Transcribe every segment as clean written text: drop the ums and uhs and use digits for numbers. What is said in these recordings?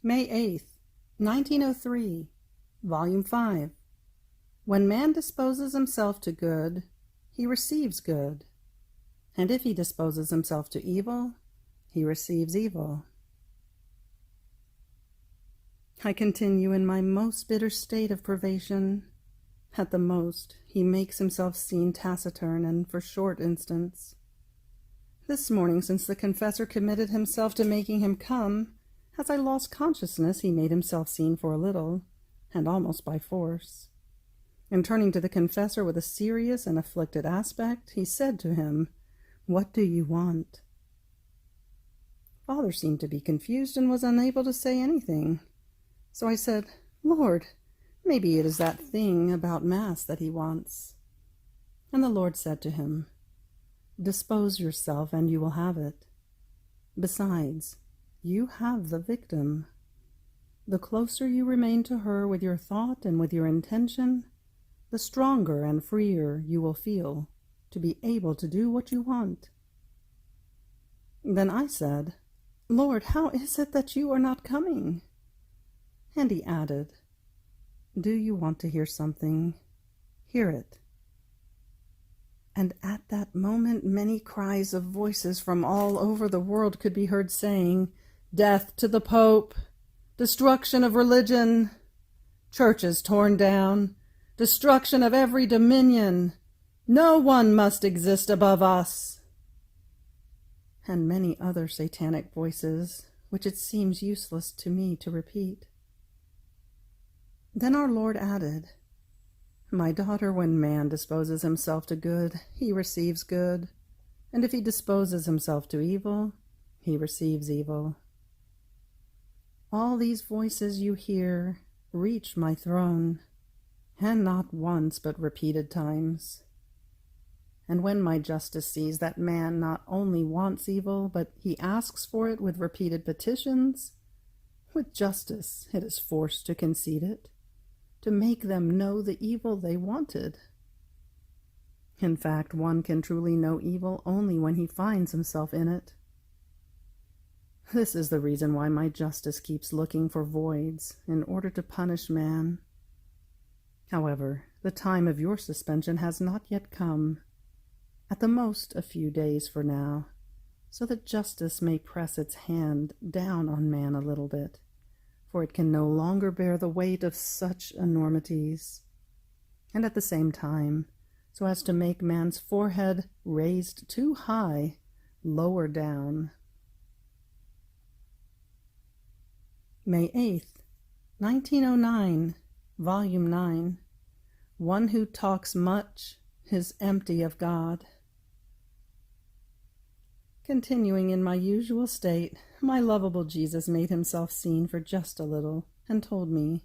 May 8th, 1903, Volume 5. When man disposes himself to good, he receives good, and if he disposes himself to evil, he receives evil. I continue in my most bitter state of privation. At the most, he makes himself seen taciturn and for short instants. This morning, since the confessor committed himself to making him come, as I lost consciousness, he made himself seen for a little, and almost by force. And turning to the confessor with a serious and afflicted aspect, he said to him, "What do you want?" Father seemed to be confused and was unable to say anything. So I said, "Lord, maybe it is that thing about Mass that he wants." And the Lord said to him, "Dispose yourself and you will have it. Besides, you have the victim. The closer you remain to her with your thought and with your intention, the stronger and freer you will feel to be able to do what you want." Then I said, "Lord, how is it that you are not coming?" And he added, "Do you want to hear something? Hear it." And at that moment many cries of voices from all over the world could be heard saying, "Death to the Pope! Destruction of religion! Churches torn down! Destruction of every dominion! No one must exist above us!" And many other satanic voices, which it seems useless to me to repeat. Then our Lord added, "My daughter, when man disposes himself to good, he receives good, and if he disposes himself to evil, he receives evil." All these voices you hear reach my throne, and not once but repeated times. And when my justice sees that man not only wants evil, but he asks for it with repeated petitions, with justice it is forced to concede it, to make them know the evil they wanted. In fact, one can truly know evil only when he finds himself in it. This is the reason why my justice keeps looking for voids in order to punish man. However, the time of your suspension has not yet come, at the most a few days for now, so that justice may press its hand down on man a little bit, for it can no longer bear the weight of such enormities, and at the same time, so as to make man's forehead raised too high, lower down. May 8th, 1909, Volume 9. One who talks much is empty of God. Continuing in my usual state, my lovable Jesus made himself seen for just a little, and told me,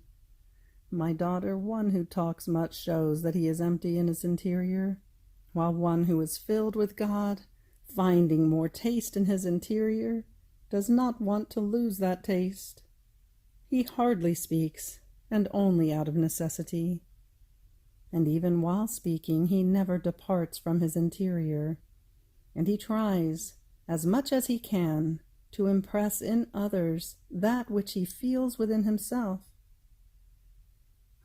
"My daughter, one who talks much shows that he is empty in his interior, while one who is filled with God, finding more taste in his interior, does not want to lose that taste. He hardly speaks, and only out of necessity. And even while speaking, he never departs from his interior, and he tries, as much as he can, to impress in others that which he feels within himself.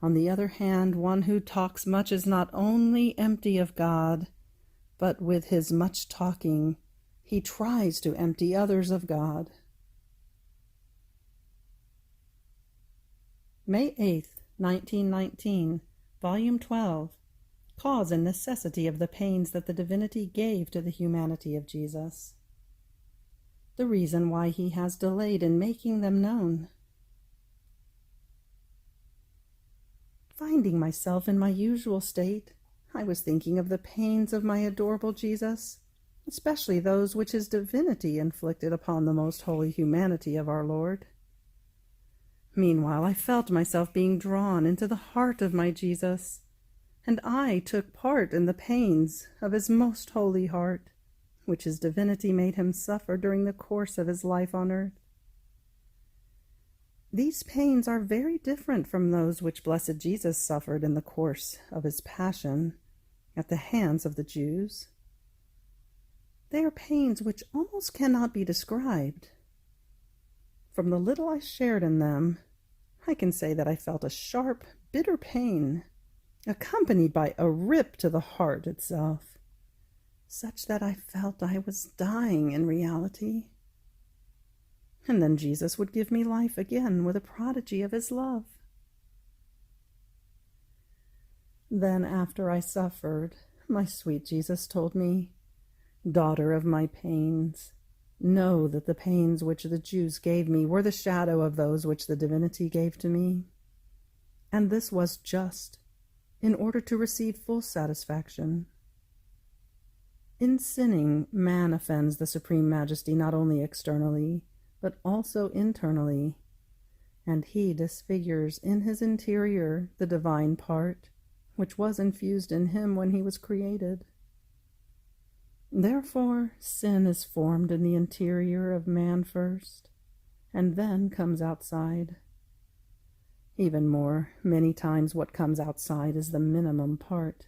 On the other hand, one who talks much is not only empty of God, but with his much talking, he tries to empty others of God." May 8th, 1919, Volume 12. Cause and necessity of the pains that the divinity gave to the humanity of Jesus. The reason why he has delayed in making them known. Finding myself in my usual state, I was thinking of the pains of my adorable Jesus, especially those which his divinity inflicted upon the most holy humanity of our Lord. Meanwhile, I felt myself being drawn into the heart of my Jesus, and I took part in the pains of his most holy heart, which his divinity made him suffer during the course of his life on earth. These pains are very different from those which blessed Jesus suffered in the course of his passion at the hands of the Jews. They are pains which almost cannot be described. From the little I shared in them, I can say that I felt a sharp, bitter pain, accompanied by a rip to the heart itself, such that I felt I was dying in reality. And then Jesus would give me life again with a prodigy of his love. Then after I suffered, my sweet Jesus told me, "Daughter of my pains, know that the pains which the Jews gave me were the shadow of those which the divinity gave to me. And this was just, in order to receive full satisfaction. In sinning, man offends the Supreme Majesty not only externally, but also internally, and he disfigures in his interior the divine part, which was infused in him when he was created. Therefore, sin is formed in the interior of man first, and then comes outside. Even more, many times what comes outside is the minimum part,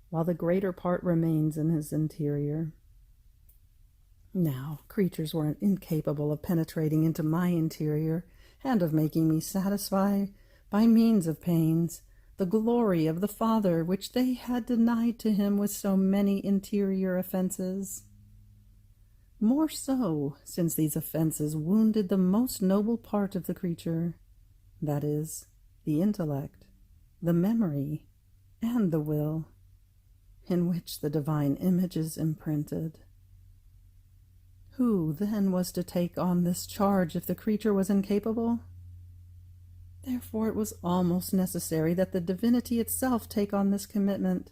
while the greater part remains in his interior. Now, creatures were incapable of penetrating into my interior and of making me satisfy, by means of pains, the glory of the Father which they had denied to him with so many interior offenses. More so, since these offenses wounded the most noble part of the creature, that is, the intellect, the memory, and the will, in which the divine image is imprinted. Who then was to take on this charge if the creature was incapable? Therefore it was almost necessary that the divinity itself take on this commitment,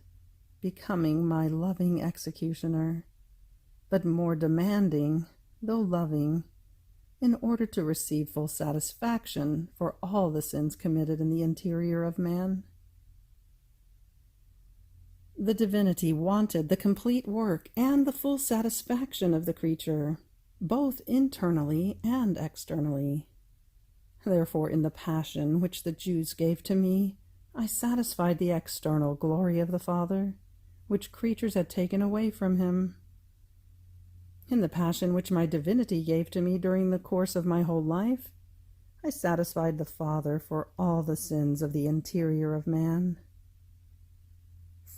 becoming my loving executioner, but more demanding, though loving, in order to receive full satisfaction for all the sins committed in the interior of man. The divinity wanted the complete work and the full satisfaction of the creature, both internally and externally. Therefore, in the passion which the Jews gave to me, I satisfied the external glory of the Father, which creatures had taken away from him. In the passion which my divinity gave to me during the course of my whole life, I satisfied the Father for all the sins of the interior of man.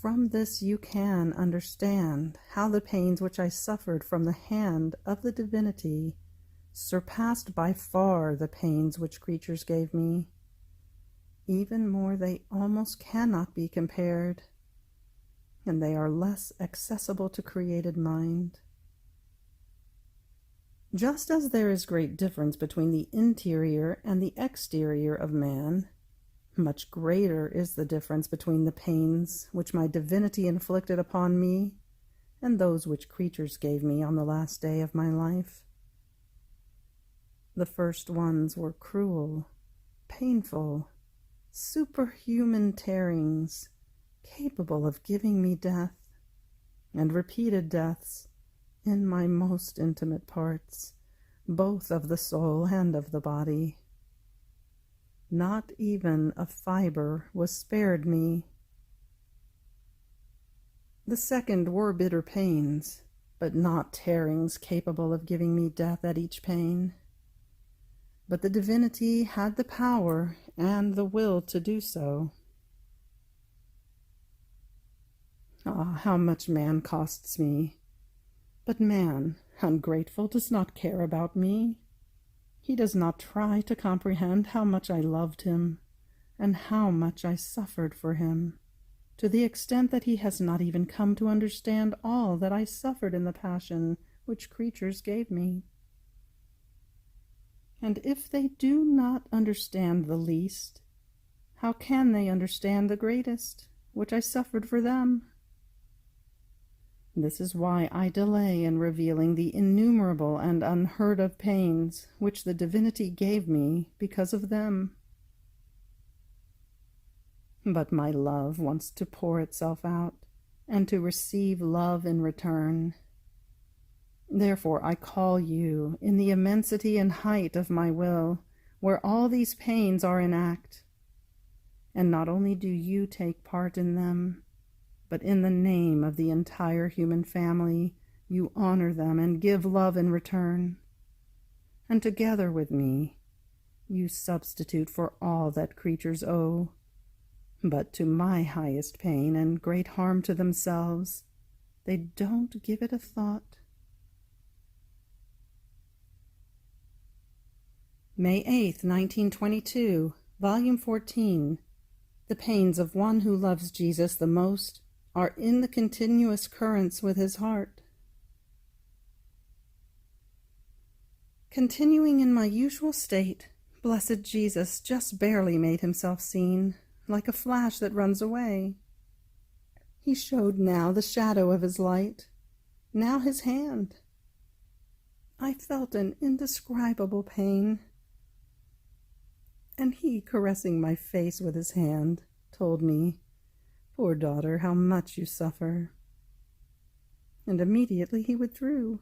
From this you can understand how the pains which I suffered from the hand of the divinity surpassed by far the pains which creatures gave me. Even more, they almost cannot be compared, and they are less accessible to created mind. Just as there is great difference between the interior and the exterior of man, much greater is the difference between the pains which my divinity inflicted upon me and those which creatures gave me on the last day of my life. The first ones were cruel, painful, superhuman tearings, capable of giving me death, and repeated deaths, in my most intimate parts, both of the soul and of the body. Not even a fiber was spared me. The second were bitter pains, but not tearings capable of giving me death at each pain. But the divinity had the power and the will to do so. Ah, how much man costs me! But man, ungrateful, does not care about me. He does not try to comprehend how much I loved him, and how much I suffered for him, to the extent that he has not even come to understand all that I suffered in the passion which creatures gave me. And if they do not understand the least, how can they understand the greatest, which I suffered for them? This is why I delay in revealing the innumerable and unheard of pains which the divinity gave me because of them. But my love wants to pour itself out, and to receive love in return. Therefore I call you in the immensity and height of my will, where all these pains are in act. And not only do you take part in them, but in the name of the entire human family, you honor them and give love in return. and together with me you substitute for all that creatures owe, but to my highest pain and great harm to themselves, they don't give it a thought. May 8th, 1922, Volume 14. The pains of one who loves Jesus the most are in the continuous currents with his heart. Continuing in my usual state, blessed Jesus just barely made himself seen, like a flash that runs away. He showed now the shadow of his light, now his hand. I felt an indescribable pain, and he, caressing my face with his hand, told me, "Poor daughter, how much you suffer." And immediately he withdrew.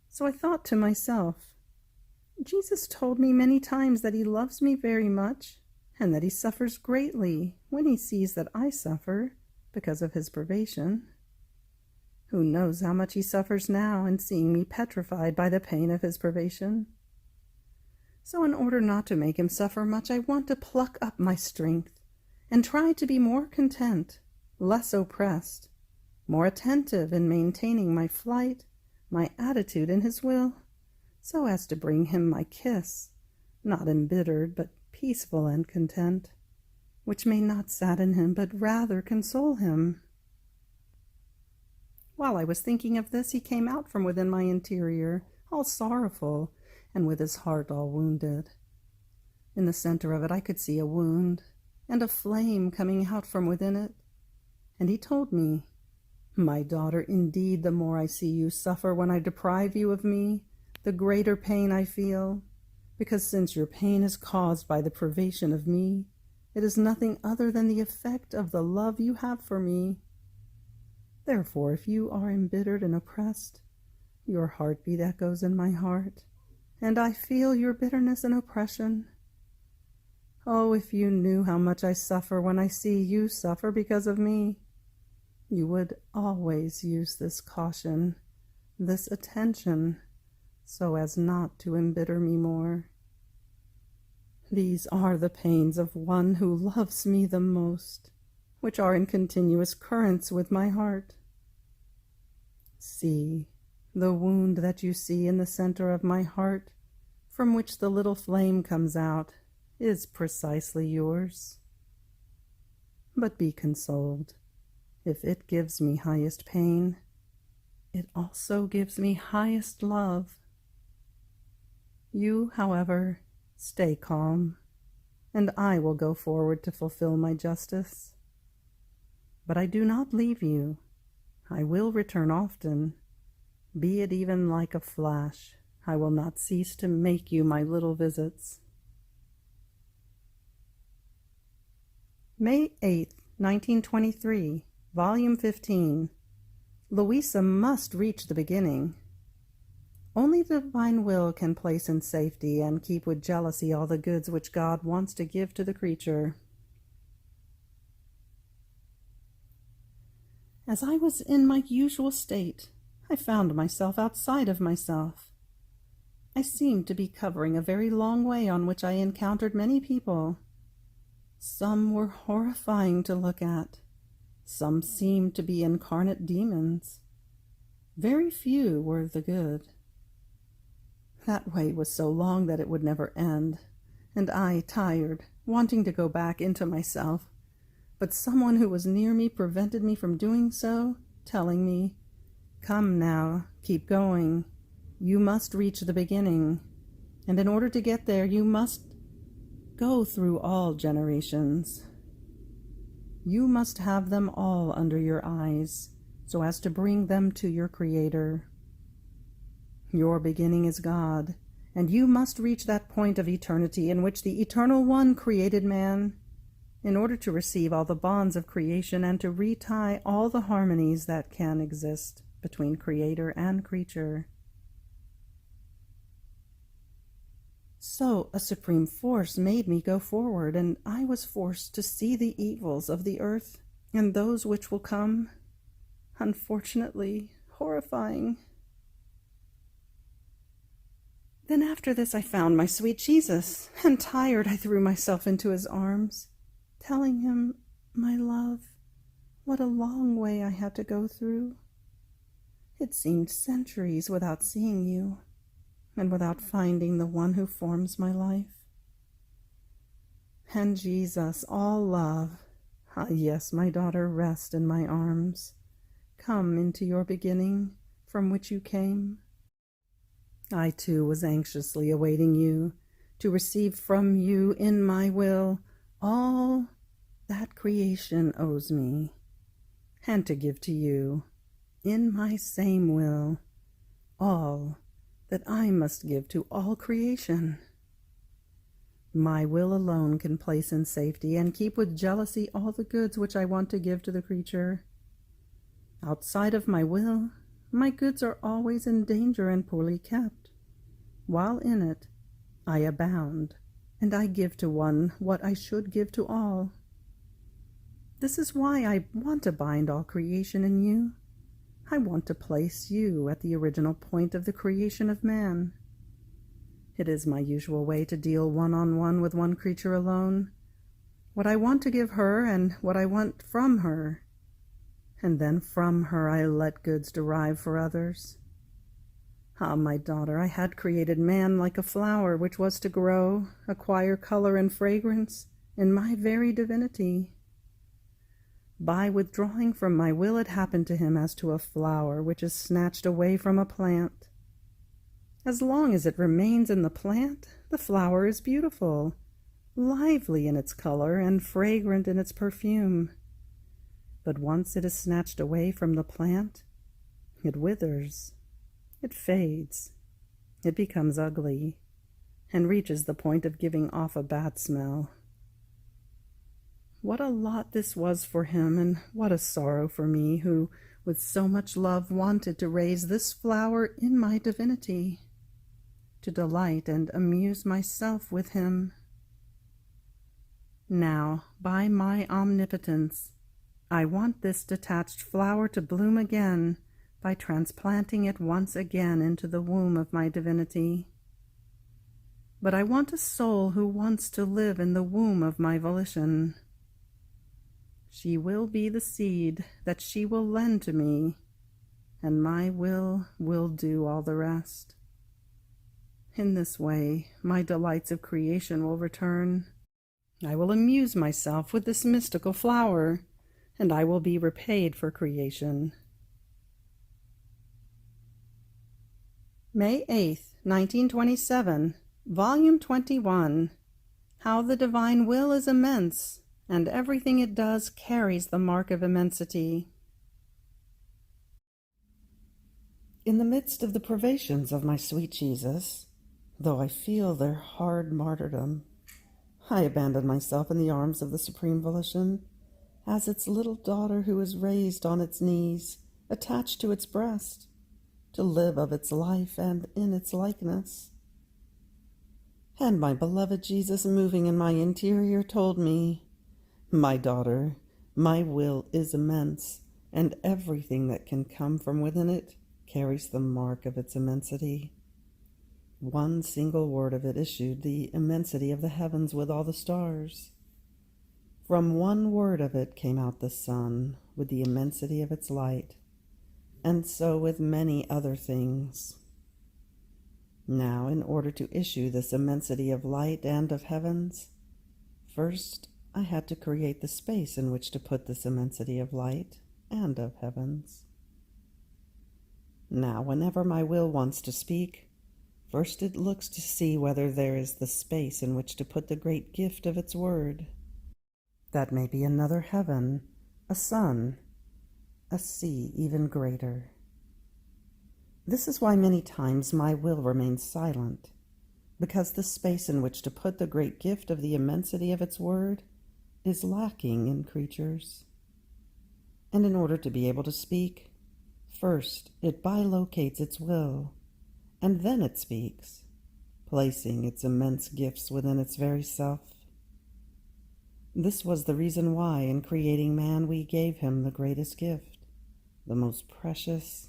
So I thought to myself, Jesus told me many times that he loves me very much, and that he suffers greatly when he sees that I suffer because of his privation. Who knows how much he suffers now in seeing me petrified by the pain of his privation? So in order not to make him suffer much, I want to pluck up my strength and try to be more content, less oppressed, more attentive in maintaining my flight, my attitude in his will, so as to bring him my kiss, not embittered, but peaceful and content, which may not sadden him, but rather console him. While I was thinking of this, he came out from within my interior, all sorrowful, and with his heart all wounded. In the center of it I could see a wound, and a flame coming out from within it. And he told me, "My daughter, indeed the more I see you suffer when I deprive you of me, the greater pain I feel, because since your pain is caused by the privation of me, it is nothing other than the effect of the love you have for me. Therefore, if you are embittered and oppressed, your heartbeat echoes in my heart, and I feel your bitterness and oppression. Oh, if you knew how much I suffer when I see you suffer because of me, you would always use this caution, this attention, so as not to embitter me more. These are the pains of one who loves me the most, which are in continuous currents with my heart. See, the wound that you see in the center of my heart, from which the little flame comes out, is precisely yours. But be consoled. If it gives me highest pain, it also gives me highest love. You, however, stay calm, and I will go forward to fulfill my justice. But I do not leave you. I will return often. Be it even like a flash, I will not cease to make you my little visits." May 8th, 1923, Volume 15. Luisa must reach the beginning. Only the divine will can place in safety and keep with jealousy all the goods which God wants to give to the creature. As I was in my usual state, I found myself outside of myself. I seemed to be covering a very long way on which I encountered many people. Some were horrifying to look at. Some seemed to be incarnate demons. Very few were the good. That way was so long that it would never end, and I, tired, wanting to go back into myself, but someone who was near me prevented me from doing so, telling me, "Come now, keep going. You must reach the beginning, and in order to get there you must go through all generations. You must have them all under your eyes, so as to bring them to your Creator. Your beginning is God, and you must reach that point of eternity in which the Eternal One created man, in order to receive all the bonds of creation and to retie all the harmonies that can exist between Creator and creature. So a supreme force made me go forward, and I was forced to see the evils of the earth and those which will come, unfortunately horrifying. Then after this I found my sweet Jesus, and tired I threw myself into his arms, telling him, my love, what a long way I had to go through. It seemed centuries without seeing you, and without finding the one who forms my life. And Jesus, all love, ah yes, my daughter, rest in my arms. Come into your beginning, from which you came. I too was anxiously awaiting you, to receive from you in my will all that creation owes me, and to give to you, in my same will, all that I must give to all creation. My will alone can place in safety and keep with jealousy all the goods which I want to give to the creature. Outside of my will, my goods are always in danger and poorly kept, while in it I abound, and I give to one what I should give to all. This is why I want to bind all creation in you. I want to place you at the original point of the creation of man. It is my usual way to deal one-on-one with one creature alone, what I want to give her and what I want from her, and then from her I let goods derive for others. Ah, my daughter, I had created man like a flower which was to grow, acquire color and fragrance in my very divinity. By withdrawing from my will it happened to him as to a flower which is snatched away from a plant. As long as it remains in the plant, the flower is beautiful, lively in its color, and fragrant in its perfume. But once it is snatched away from the plant, it withers, it fades, it becomes ugly, and reaches the point of giving off a bad smell. What a lot this was for him, and what a sorrow for me, who with so much love wanted to raise this flower in my divinity, to delight and amuse myself with him. Now, by my omnipotence, I want this detached flower to bloom again by transplanting it once again into the womb of my divinity. But I want a soul who wants to live in the womb of my volition. She will be the seed that she will lend to me, and my will do all the rest. In this way, my delights of creation will return. I will amuse myself with this mystical flower, and I will be repaid for creation. May 8th, 1927, Volume 21. How the Divine Will is Immense, and everything it does carries the mark of immensity. In the midst of the privations of my sweet Jesus, though I feel their hard martyrdom, I abandon myself in the arms of the Supreme Volition, as its little daughter who is raised on its knees, attached to its breast, to live of its life and in its likeness. And my beloved Jesus, moving in my interior, told me, my daughter, my will is immense, and everything that can come from within it carries the mark of its immensity. One single word of it issued the immensity of the heavens with all the stars. From one word of it came out the sun with the immensity of its light, and so with many other things. Now, in order to issue this immensity of light and of heavens, first I had to create the space in which to put this immensity of light and of heavens. Now, whenever my will wants to speak, first it looks to see whether there is the space in which to put the great gift of its word. That may be another heaven, a sun, a sea even greater. This is why many times my will remains silent, because the space in which to put the great gift of the immensity of its word is lacking in creatures. And in order to be able to speak, first it bilocates its will, and then it speaks, placing its immense gifts within its very self. This was the reason why, in creating man, we gave him the greatest gift, the most precious,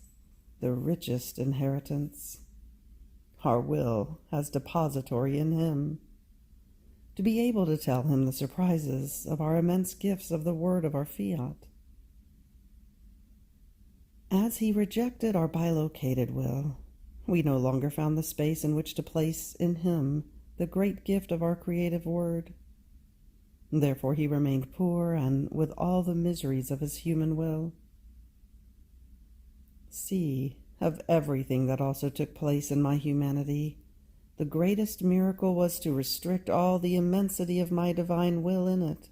the richest inheritance. our will as depository in him, to be able to tell him the surprises of our immense gifts of the word of our fiat. As he rejected our bilocated will, we no longer found the space in which to place in him the great gift of our creative word. Therefore he remained poor and with all the miseries of his human will. See, of everything that also took place in my humanity, the greatest miracle was to restrict all the immensity of my divine will in it.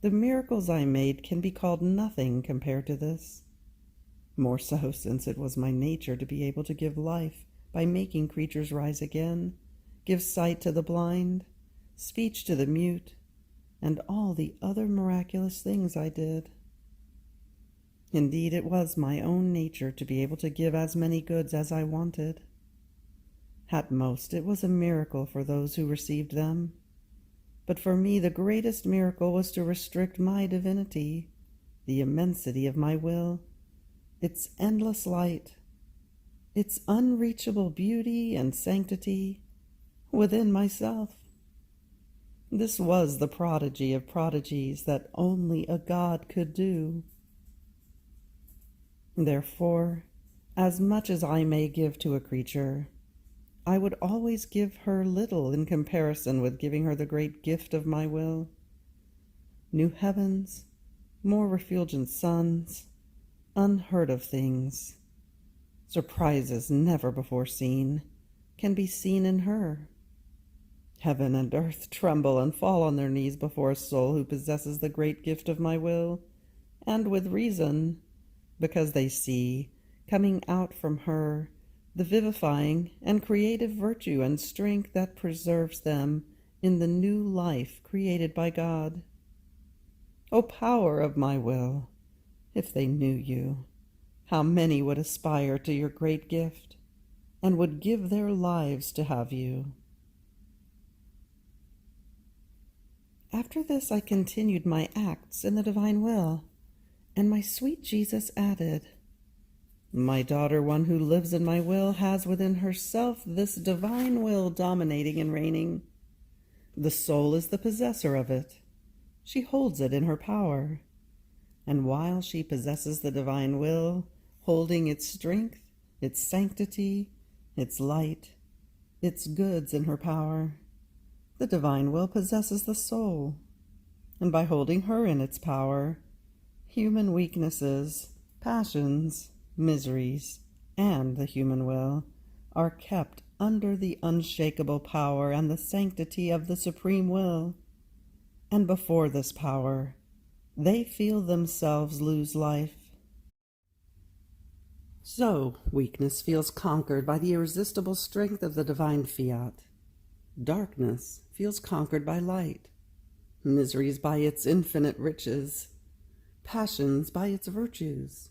The miracles I made can be called nothing compared to this. More so, since it was my nature to be able to give life by making creatures rise again, give sight to the blind, speech to the mute, and all the other miraculous things I did. Indeed, it was my own nature to be able to give as many goods as I wanted. At most, it was a miracle for those who received them. But for me, the greatest miracle was to restrict my divinity, the immensity of my will, its endless light, its unreachable beauty and sanctity within myself. This was the prodigy of prodigies that only a God could do. Therefore, as much as I may give to a creature, I would always give her little in comparison with giving her the great gift of my will. New heavens, more refulgent suns, unheard of things, surprises never before seen, can be seen in her. Heaven and earth tremble and fall on their knees before a soul who possesses the great gift of my will, and with reason, because they see, coming out from her, the vivifying and creative virtue and strength that preserves them in the new life created by God. O power of my will, if they knew you, how many would aspire to your great gift, and would give their lives to have you. After this I continued my acts in the divine will, and my sweet Jesus added, My daughter, one who lives in my will, has within herself this divine will dominating and reigning. The soul is the possessor of it. She holds it in her power. And while she possesses the divine will, holding its strength, its sanctity, its light, its goods in her power, the divine will possesses the soul. And by holding her in its power, human weaknesses, passions, miseries, and the human will are kept under the unshakable power and the sanctity of the supreme will. And before this power, they feel themselves lose life. So, weakness feels conquered by the irresistible strength of the divine fiat. Darkness feels conquered by light. Miseries by its infinite riches. Passions by its virtues.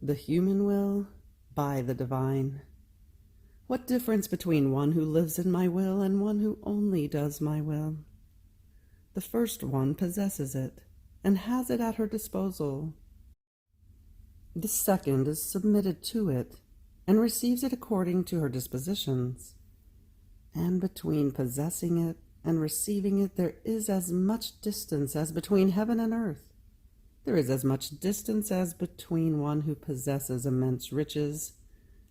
The human will by the divine. What difference between one who lives in my will and one who only does my will? The first one possesses it and has it at her disposal. The second is submitted to it and receives it according to her dispositions. And between possessing it and receiving it there is as much distance as between heaven and earth. There is as much distance as between one who possesses immense riches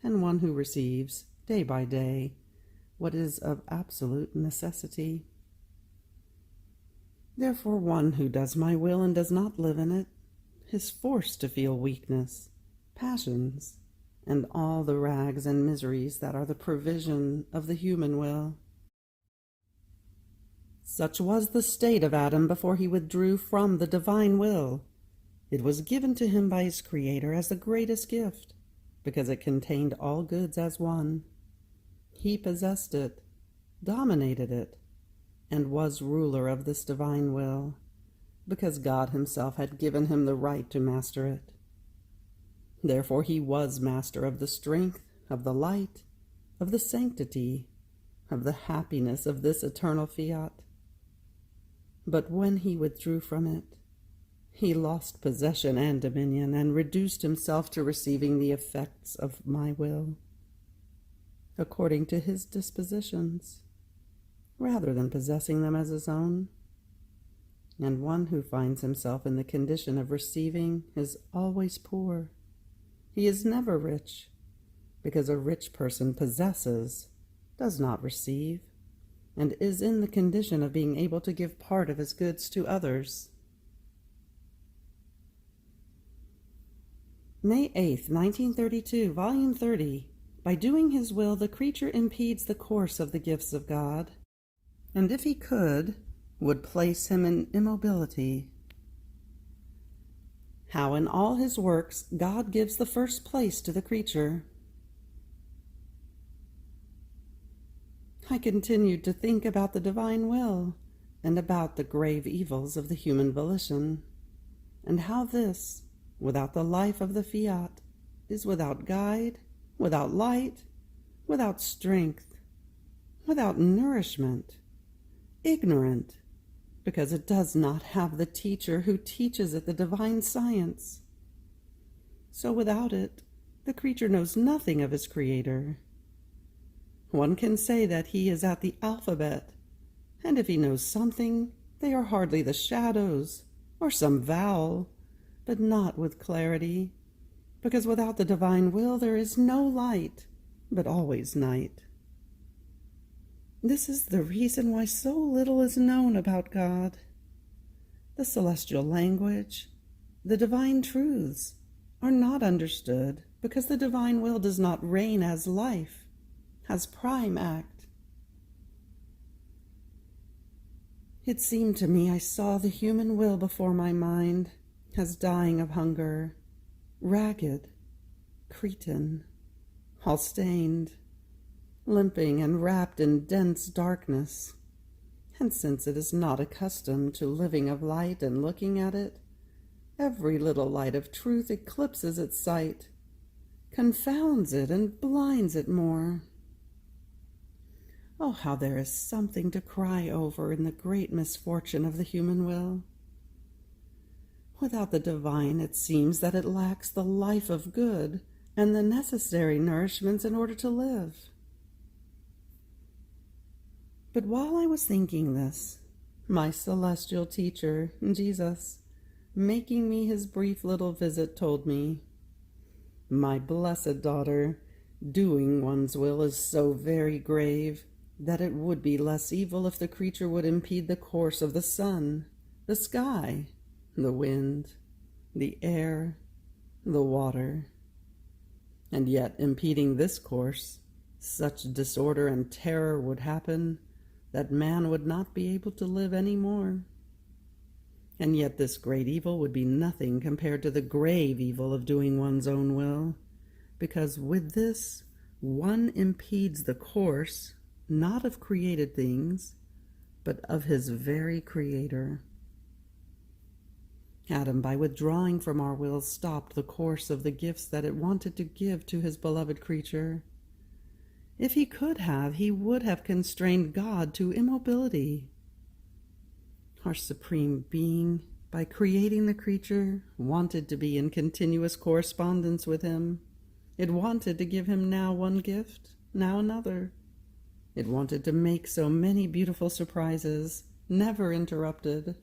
and one who receives, day by day, what is of absolute necessity. Therefore, one who does my will and does not live in it is forced to feel weakness, passions, and all the rags and miseries that are the provision of the human will. Such was the state of Adam before he withdrew from the divine will. It was given to him by his Creator as the greatest gift, because it contained all goods as one. He possessed it, dominated it, and was ruler of this divine will, because God himself had given him the right to master it. Therefore he was master of the strength, of the light, of the sanctity, of the happiness of this eternal fiat. But when he withdrew from it, he lost possession and dominion, and reduced himself to receiving the effects of my will. according to his dispositions, rather than possessing them as his own. And one who finds himself in the condition of receiving is always poor. He is never rich, because a rich person possesses, does not receive, and is in the condition of being able to give part of his goods to others. May 8th, 1932, Volume 30. By doing his will, the creature impedes the course of the gifts of God, and if he could, would place him in immobility. How in all his works God gives the first place to the creature. I continued to think about the divine will and about the grave evils of the human volition, and how this, without the life of the Fiat, is without guide, without light, without strength, without nourishment, ignorant, because it does not have the teacher who teaches it the divine science. So without it, the creature knows nothing of his Creator. One can say that he is at the alphabet, and if he knows something, they are hardly the shadows, or some vowel, but not with clarity, because without the divine will there is no light, but always night. This is the reason why so little is known about God. The celestial language, the divine truths, are not understood because the divine will does not reign as life, as prime act. It seemed to me I saw the human will before my mind as dying of hunger, ragged, cretin, all stained, limping and wrapped in dense darkness. And since it is not accustomed to living of light and looking at it, every little light of truth eclipses its sight, confounds it and blinds it more. Oh, how there is something to cry over in the great misfortune of the human will. Without the divine, it seems that it lacks the life of good and the necessary nourishments in order to live. But while I was thinking this, my celestial teacher, Jesus, making me his brief little visit, told me, "My blessed daughter, doing one's will is so very grave that it would be less evil if the creature would impede the course of the sun, the sky, the wind, the air, the water. And yet, impeding this course, such disorder and terror would happen that man would not be able to live any more. And yet this great evil would be nothing compared to the grave evil of doing one's own will, because with this one impedes the course, not of created things, but of his very Creator. Adam, by withdrawing from our will, stopped the course of the gifts that it wanted to give to his beloved creature. If he could have, he would have constrained God to immobility. Our Supreme Being, by creating the creature, wanted to be in continuous correspondence with him. It wanted to give him now one gift, now another. It wanted to make so many beautiful surprises, never interrupted.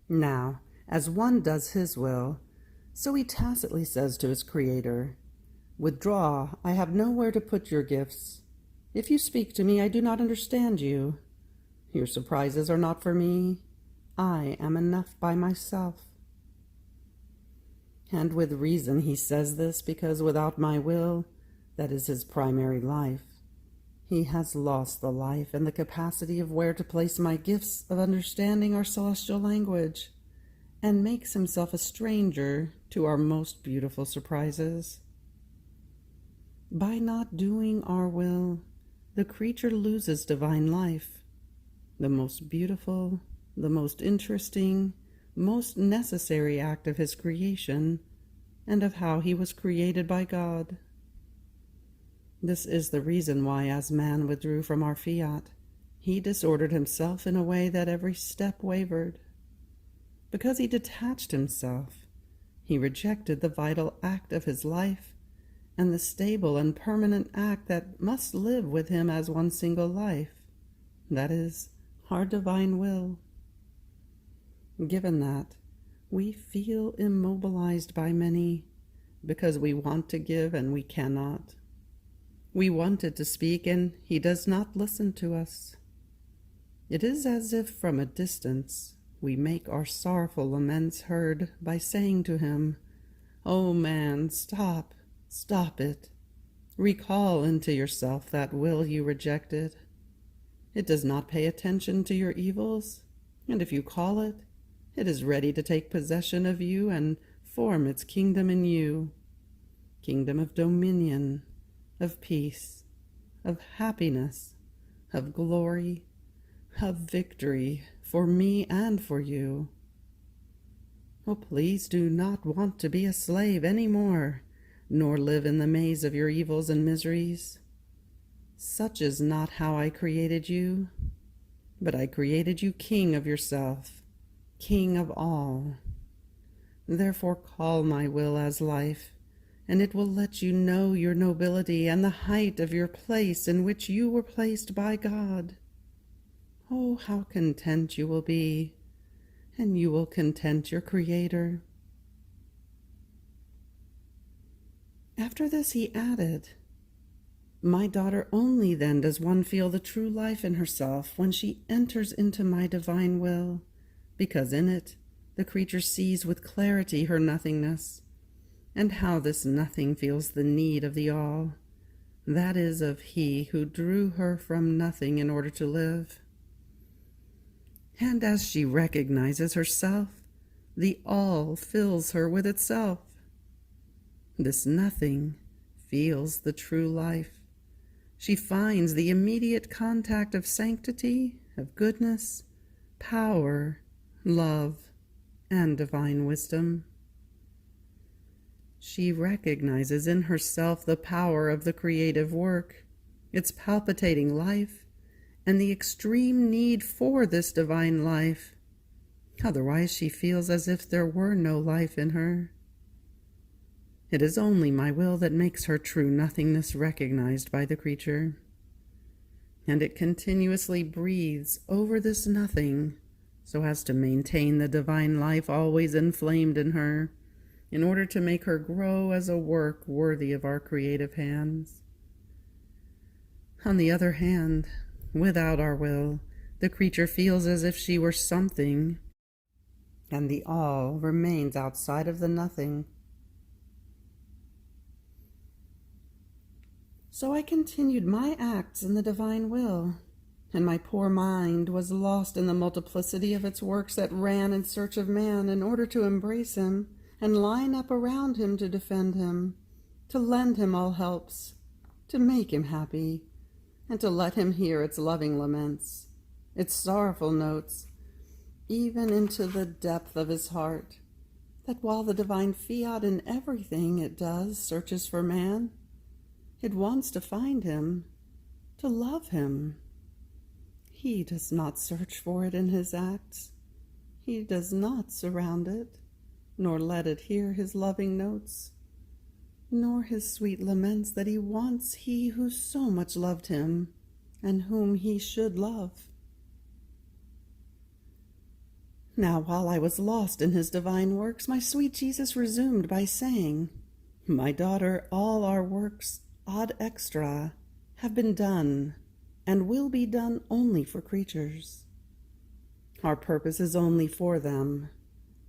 Now, as one does his will, so he tacitly says to his Creator, "Withdraw, I have nowhere to put your gifts. If you speak to me, I do not understand you. Your surprises are not for me. I am enough by myself." And with reason he says this, because without my will, that is his primary life, he has lost the life and the capacity of where to place my gifts of understanding our celestial language, and makes himself a stranger to our most beautiful surprises. By not doing our will, the creature loses divine life, the most beautiful, the most interesting, most necessary act of his creation, and of how he was created by God. This is the reason why, as man withdrew from our Fiat, he disordered himself in a way that every step wavered. Because he detached himself, he rejected the vital act of his life, and the stable and permanent act that must live with him as one single life, that is, our divine will. Given that, we feel immobilized by many, because we want to give and we cannot. We wanted to speak and he does not listen to us. It is as if from a distance we make our sorrowful laments heard by saying to him, "Oh man, stop, stop it. Recall into yourself that will you rejected. It does not pay attention to your evils, and if you call it, it is ready to take possession of you and form its kingdom in you. Kingdom of dominion, of peace, of happiness, of glory, of victory for me and for you. Oh, please do not want to be a slave any more, nor live in the maze of your evils and miseries. Such is not how I created you, but I created you king of yourself, king of all. Therefore call my will as life, and it will let you know your nobility and the height of your place in which you were placed by God. Oh, how content you will be, and you will content your Creator." After this he added, "My daughter, only then does one feel the true life in herself when she enters into my divine will, because in it the creature sees with clarity her nothingness, and how this nothing feels the need of the all, that is, of he who drew her from nothing in order to live. And as she recognizes herself, the all fills her with itself. This nothing feels the true life. She finds the immediate contact of sanctity, of goodness, power, love, and divine wisdom. She recognizes in herself the power of the creative work, its palpitating life, and the extreme need for this divine life. Otherwise she feels as if there were no life in her. It is only my will that makes her true nothingness recognized by the creature, and it continuously breathes over this nothing so as to maintain the divine life always inflamed in her, in order to make her grow as a work worthy of our creative hands. On the other hand, without our will, the creature feels as if she were something, and the all remains outside of the nothing. So I continued my acts in the divine will, and my poor mind was lost in the multiplicity of its works that ran in search of man in order to embrace him and line up around him to defend him, to lend him all helps, to make him happy, and to let him hear its loving laments, its sorrowful notes, even into the depth of his heart, that while the divine fiat in everything it does searches for man, it wants to find him, to love him. He does not search for it in his acts. He does not surround it, nor let it hear his loving notes, nor his sweet laments that he wants he who so much loved him, and whom he should love. Now, while I was lost in his divine works, my sweet Jesus resumed by saying, "My daughter, all our works ad extra have been done and will be done only for creatures. Our purpose is only for them,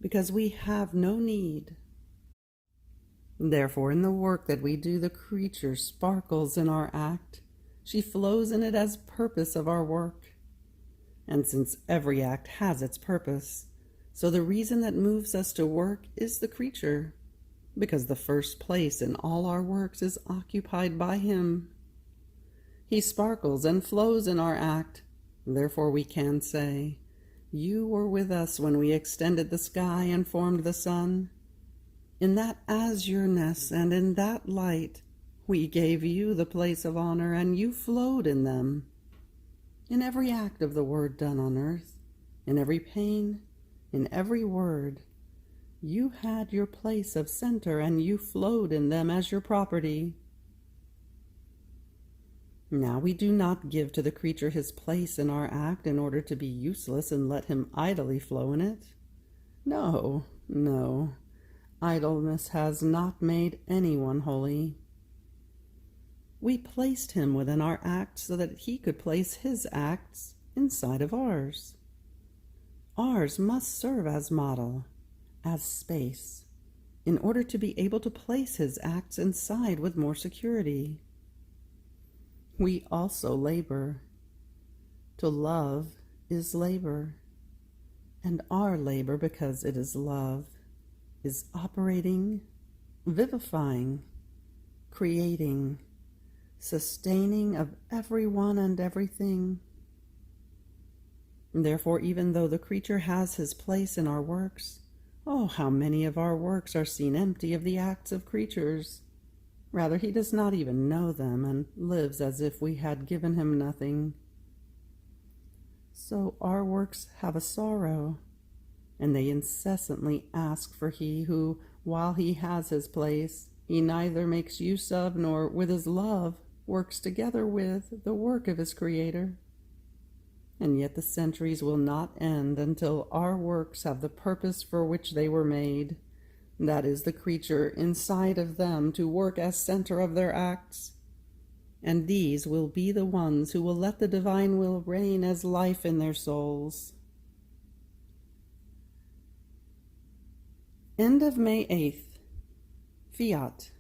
because we have no need. Therefore, in the work that we do, the creature sparkles in our act. She flows in it as purpose of our work. And since every act has its purpose, so the reason that moves us to work is the creature, because the first place in all our works is occupied by him. He sparkles and flows in our act. Therefore we can say, you were with us when we extended the sky and formed the sun. In that azureness and in that light, we gave you the place of honor, and you flowed in them. In every act of the word done on earth, in every pain, in every word, you had your place of center, and you flowed in them as your property. Now we do not give to the creature his place in our act in order to be useless and let him idly flow in it. No, no, idleness has not made anyone holy. We placed him within our acts so that he could place his acts inside of ours. Ours must serve as model, as space, in order to be able to place his acts inside with more security. We also labor. To love is labor, and our labor, because it is love, is operating, vivifying, creating, sustaining of everyone and everything. Therefore, even though the creature has his place in our works, oh, how many of our works are seen empty of the acts of creatures! Rather, he does not even know them and lives as if we had given him nothing. So our works have a sorrow, and they incessantly ask for he who, while he has his place, he neither makes use of nor with his love works together with the work of his Creator. And yet the centuries will not end until our works have the purpose for which they were made, that is, the creature inside of them to work as center of their acts. And these will be the ones who will let the divine will reign as life in their souls. End of May 8th. Fiat.